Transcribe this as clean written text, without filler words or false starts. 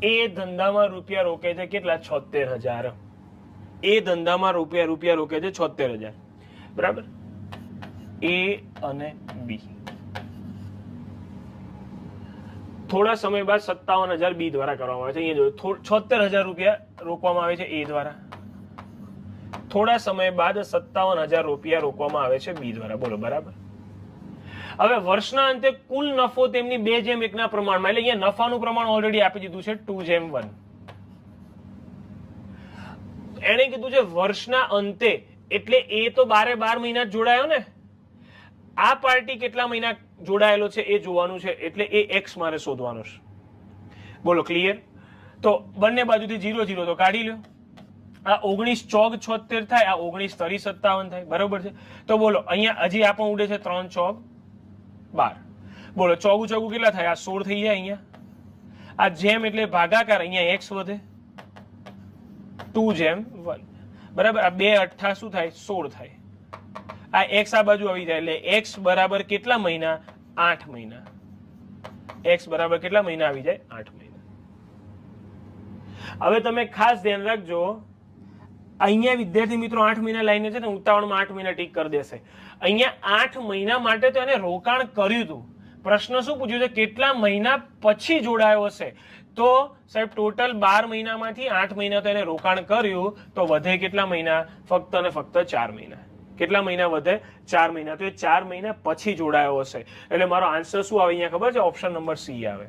એ ધંધામાં રૂપિયા રોકે છે કેટલા? 76,000. એ ધંધામાં રૂપિયા રોકે છે 76,000. બરાબર. એ અને બી થોડા સમય બાદ 57,000 બી દ્વારા કરવામાં આવે છે. અહીંયા જો 76,000 રૂપિયા રોકવામાં આવે છે એ દ્વારા. થોડા સમય બાદ 57,000 રૂપિયા રોકવામાં આવે છે બી દ્વારા. બોલો બરાબર. હવે વર્ષના અંતે કુલ નફો તેમની 2:1 ના પ્રમાણમાં, એટલે અહીંયા નફાનું પ્રમાણ ઓલરેડી આપી દીધું છે 2:1. એને કીધું છે વર્ષના અંતે, એટલે એ તો 12 મહિના જ જોડાયો ને. આ પાર્ટી કેટલા મહિના જોડાયેલો છે એ જોવાનું છે, એટલે એ એક્સ મારે શોધવાનો છે. બોલો ક્લિયર? તો બંને બાજુથી 0 0 તો કાઢી લો. આ 19 ચોક 76 થાય, આ 19 તરી 57 થાય. બરોબર છે. તો બોલો અહીંયા હજી આપણ ઉડે છે 3 ચોક 12. બોલો ચોગું ચોગું કેટલા થાય? આ 16 થઈ જાય. અહીંયા આ જેમ એટલે ભાગાકાર, અહીંયા એક્સ વધે 2:1. બરાબર. આ 2 8 શું થાય? 16 થાય. આ એક્સ આ બાજુ આવી જાય, એટલે એક્સ બરાબર કેટલા મહિના? 8 મહિના. એક્સ બરાબર કેટલા મહિના આવી જાય? 8 મહિના. હવે તમે ખાસ ધ્યાન રાખજો, અહીંયા વિદ્યાર્થી મિત્રો 8 મહિના લાઈને છે ને ઉતાવળમાં 8 મહિના ટીક કરી દેશે. અહીંયા 8 મહિના માટે તો એને રોકાણ કર્યું હતું. પ્રશ્ન શું પૂછ્યું છે? કેટલા મહિના પછી જોડાયો હશે? તો સાહેબ ટોટલ 12 મહિનામાંથી 8 મહિના તો એને રોકાણ કર્યું, તો વધે કેટલા મહિના? ફક્ત અને ફક્ત 4 મહિના. કેટલા મહિના વધે? 4 મહિના. તો એ 4 મહિના પછી જોડાયો હશે. એટલે મારો આન્સર શું આવે અહીંયા ખબર છે? ઓપ્શન નંબર સી આવે.